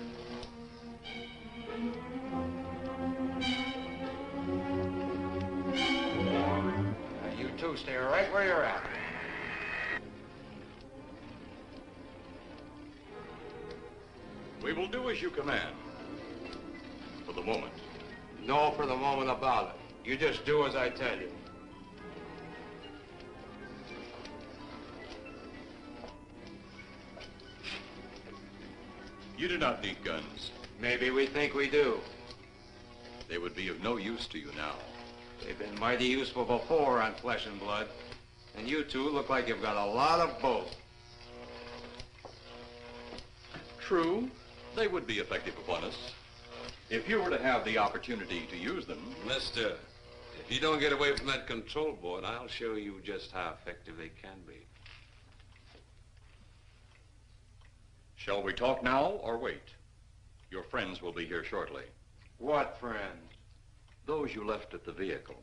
You two stay right where you're at. We will do as you command. For the moment. No for the moment about it. You just do as I tell you. You do not need guns. Maybe we think we do. They would be of no use to you now. They've been mighty useful before on flesh and blood. And you two look like you've got a lot of both. True. They would be effective upon us. If you were to have the opportunity to use them. Mister, if you don't get away from that control board, I'll show you just how effective they can be. Shall we talk now or wait? Your friends will be here shortly. What friends? Those you left at the vehicle.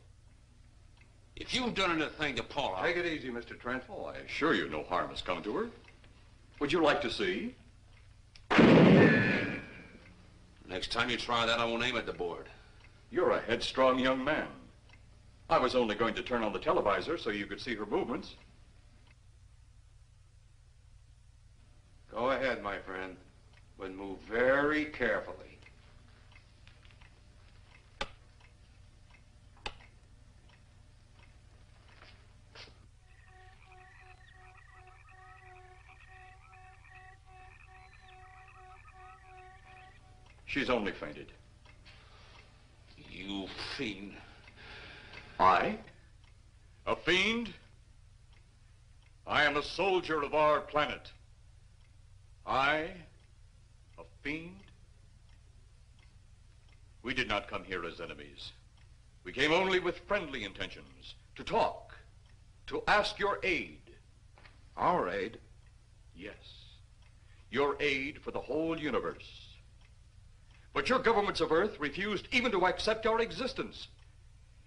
If you've done anything to Paula... Take it easy, Mr. Trent. Oh, I assure you no harm has come to her. Would you like to see? Next time you try that, I won't aim at the board. You're a headstrong young man. I was only going to turn on the televisor so you could see her movements. Go ahead, my friend, but move very carefully. She's only fainted. You fiend. I? A fiend? I am a soldier of our planet. I? A fiend? We did not come here as enemies. We came only with friendly intentions, to talk, to ask your aid. Our aid? Yes, your aid for the whole universe. But your governments of Earth refused even to accept our existence.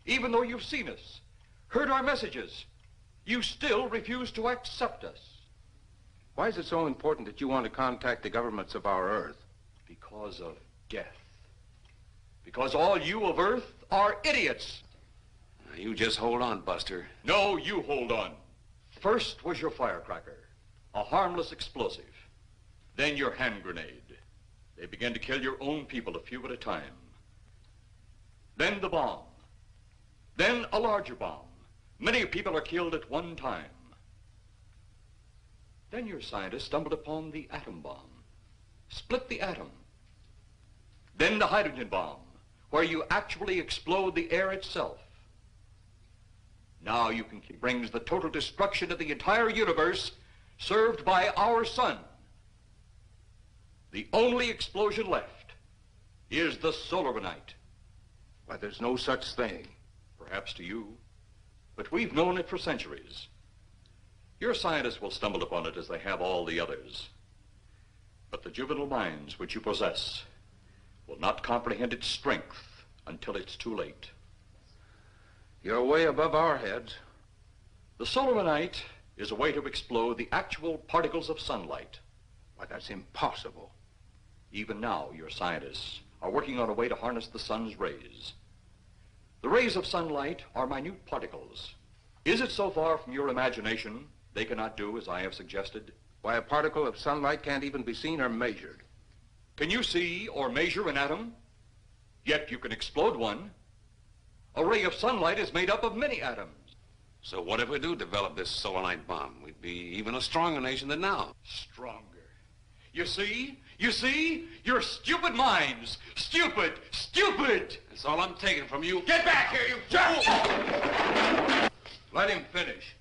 Even though you've seen us, heard our messages, you still refuse to accept us. Why is it so important that you want to contact the governments of our Earth? Because of death. Because all you of Earth are idiots. You just hold on, Buster. No, you hold on. First was your firecracker, a harmless explosive. Then your hand grenade. They began to kill your own people a few at a time. Then the bomb. Then a larger bomb. Many people are killed at one time. Then your scientists stumbled upon the atom bomb. split the atom. Then the hydrogen bomb, where you actually explode the air itself. Now you can brings the total destruction of the entire universe served by our sun. The only explosion left is the solar night. Why, there's no such thing. Perhaps to you, but we've known it for centuries. Your scientists will stumble upon it as they have all the others. But the juvenile minds which you possess will not comprehend its strength until it's too late. You're way above our heads. The solar night is a way to explode the actual particles of sunlight. Why, that's impossible. Even now, your scientists are working on a way to harness the sun's rays. The rays of sunlight are minute particles. Is it so far from your imagination they cannot do as I have suggested? Why, a particle of sunlight can't even be seen or measured. Can you see or measure an atom? Yet you can explode one. A ray of sunlight is made up of many atoms. So what if we do develop this solar night bomb? We'd be even a stronger nation than now. Stronger. You see? You see? Your stupid minds. Stupid! Stupid! That's all I'm taking from you. Get back here, you fool! Let him finish.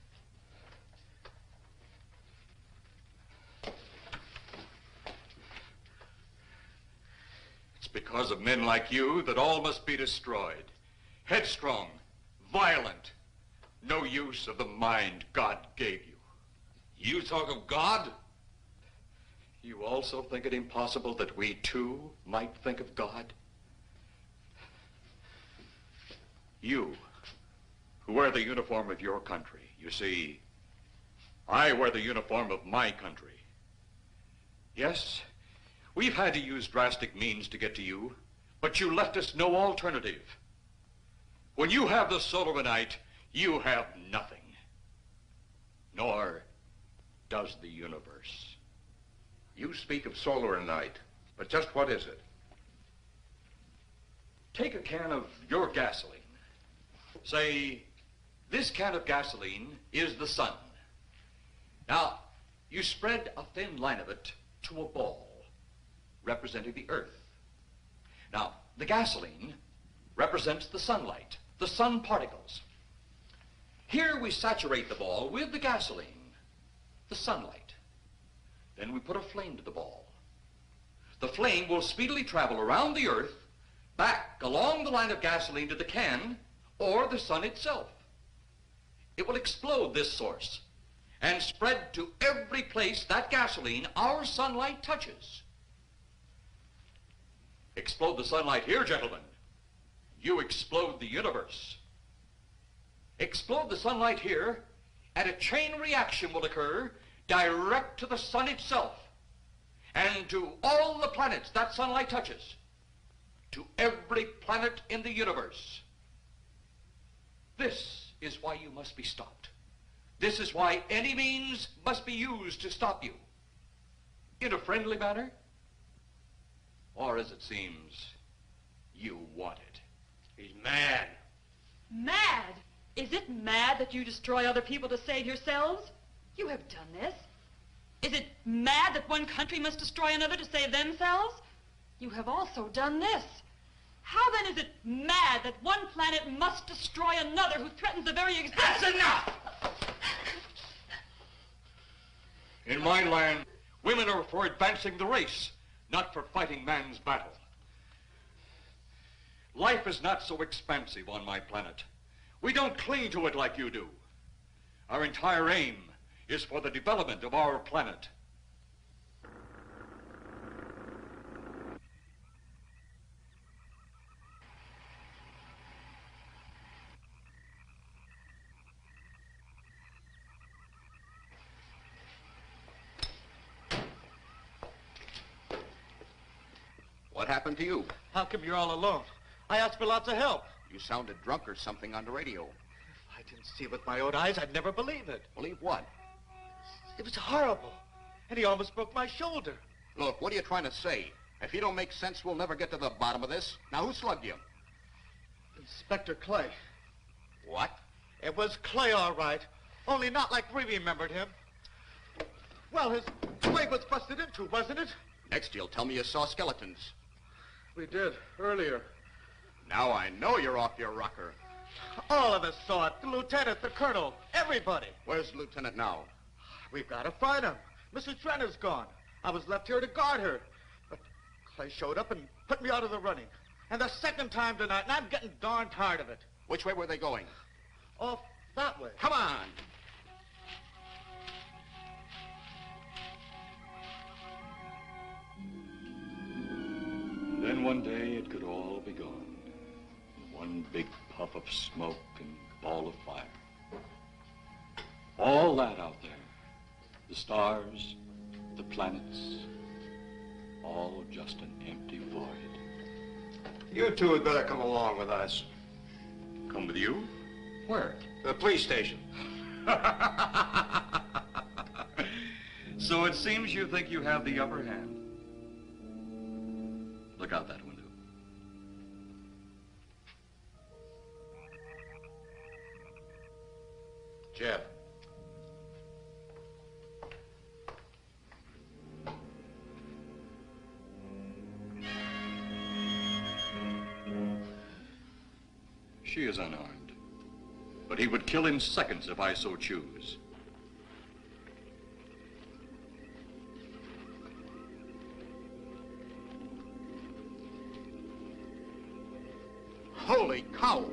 It's because of men like you that all must be destroyed. Headstrong, violent, no use of the mind God gave you. You talk of God? You also think it impossible that we too might think of God? You, who wear the uniform of your country, you see, I wear the uniform of my country. Yes, we've had to use drastic means to get to you, but you left us no alternative. When you have the solar night, you have nothing. Nor does the universe. You speak of solar night, but just what is it? Take a can of your gasoline. Say, this can of gasoline is the sun. Now, you spread a thin line of it to a ball, representing the earth. Now, the gasoline represents the sunlight, the sun particles. Here we saturate the ball with the gasoline, the sunlight. Then we put a flame to the ball. The flame will speedily travel around the earth, back along the line of gasoline to the can, or the sun itself. It will explode this source and spread to every place that gasoline, our sunlight, touches. Explode the sunlight here, gentlemen. You explode the universe. Explode the sunlight here, and a chain reaction will occur direct to the sun itself and to all the planets that sunlight touches, to every planet in the universe. This is why you must be stopped. This is why any means must be used to stop you. In a friendly manner, or as it seems, you want it. He's mad. Mad? Is it mad that you destroy other people to save yourselves? You have done this. Is it mad that one country must destroy another to save themselves? You have also done this. How then is it mad that one planet must destroy another who threatens the very existence? That's enough! In my land, women are for advancing the race, not for fighting man's battle. Life is not so expansive on my planet. We don't cling to it like you do. Our entire aim is for the development of our planet. What happened to you? How come you're all alone? I asked for lots of help. You sounded drunk or something on the radio. If I didn't see it with my own eyes, I'd never believe it. Believe what? It was horrible. And he almost broke my shoulder. Look, what are you trying to say? If you don't make sense, we'll never get to the bottom of this. Now, who slugged you? Inspector Clay. What? It was Clay, all right. Only not like we remembered him. Well, his leg was busted into, wasn't it? Next, you'll tell me you saw skeletons. We did, earlier. Now I know you're off your rocker. All of us saw it. The lieutenant, the colonel, everybody. Where's the lieutenant now? We've got to find him. Mrs. Trenner's gone. I was left here to guard her. But Clay showed up and put me out of the running. And the second time tonight, and I'm getting darn tired of it. Which way were they going? Off that way. Come on. Then one day it could all be gone. One big puff of smoke and ball of fire. All that out there. The stars, the planets, all just an empty void. You two had better come along with us. Come with you? Where? The police station. So it seems you think you have the upper hand. Look out that window. Jeff. She is unarmed, but he would kill in seconds if I so choose. Holy cow!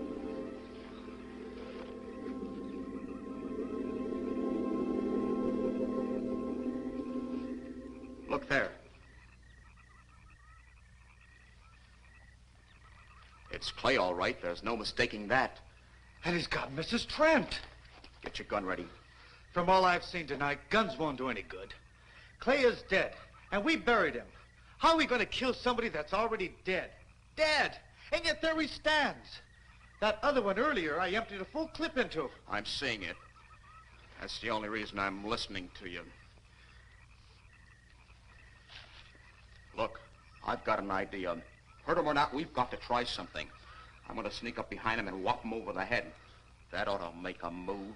Look there. It's Clay, all right. There's no mistaking that. And he's got Mrs. Trent. Get your gun ready. From all I've seen tonight, guns won't do any good. Clay is dead, and we buried him. How are we going to kill somebody that's already dead? Dead! And yet there he stands. That other one earlier, I emptied a full clip into. I'm seeing it. That's the only reason I'm listening to you. Look, I've got an idea. Hurt him or not, we've got to try something. I'm going to sneak up behind him and whop him over the head. That ought to make a move.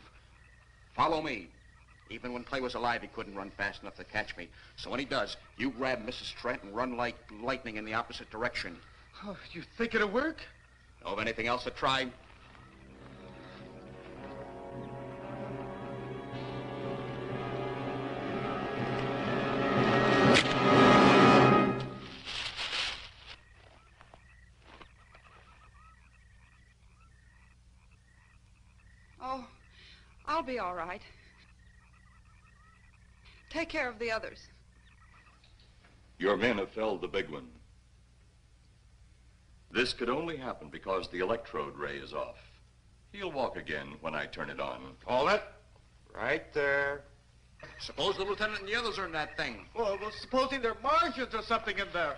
Follow me. Even when Clay was alive, he couldn't run fast enough to catch me. So when he does, you grab Mrs. Trent and run like lightning in the opposite direction. Oh, you think it'll work? Know of anything else to try? Oh, I'll be all right. Take care of the others. Your men have felled the big one. This could only happen because the electrode ray is off. He'll walk again when I turn it on. Hold it. Right there. Suppose the lieutenant and the others are in that thing. Well, supposing there are Martians or something in there.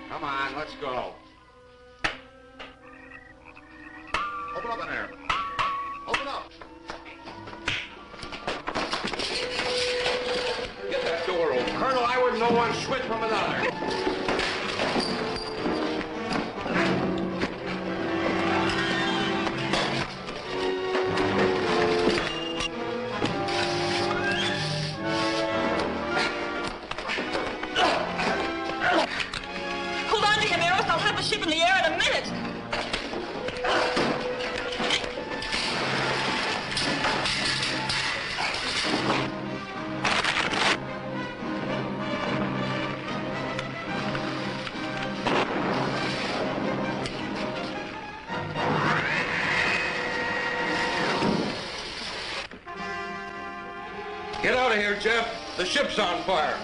Come on, let's go. Open up in there. Open up. Get that door open. Colonel, I wouldn't know one switch from another. Hold on to him, Eros. I'll have the ship in the air in a minute. Get out of here, Jeff. The ship's on fire.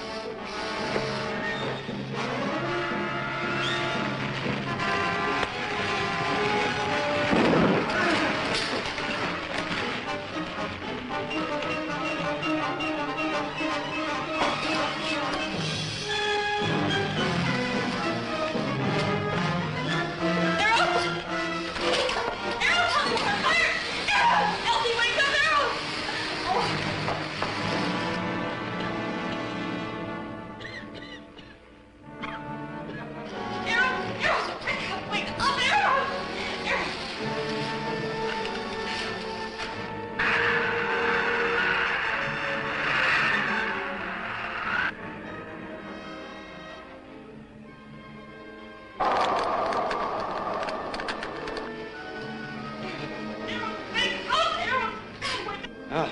Well,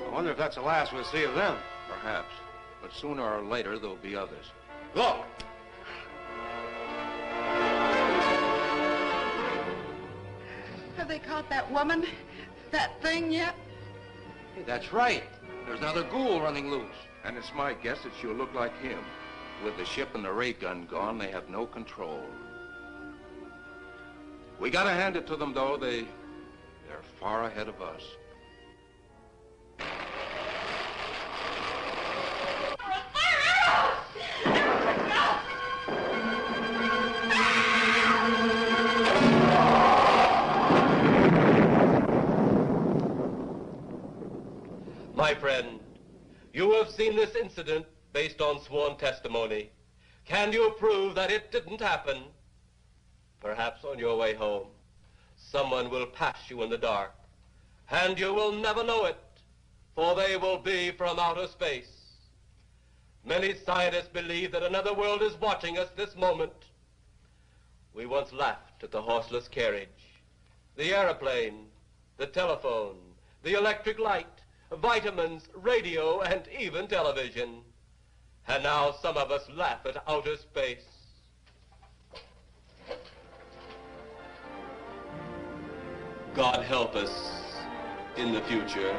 I wonder if that's the last we'll see of them. Perhaps. But sooner or later, there'll be others. Look! Have they caught that woman? That thing yet? Hey, that's right. There's another ghoul running loose. And it's my guess that she'll look like him. With the ship and the ray gun gone, they have no control. We gotta hand it to them, though. They're far ahead of us. My friend, you have seen this incident based on sworn testimony. Can you prove that it didn't happen? Perhaps on your way home, someone will pass you in the dark, and you will never know it, for they will be from outer space. Many scientists believe that another world is watching us this moment. We once laughed at the horseless carriage, the airplane, the telephone, the electric light, vitamins, radio, and even television. And now some of us laugh at outer space. God help us in the future.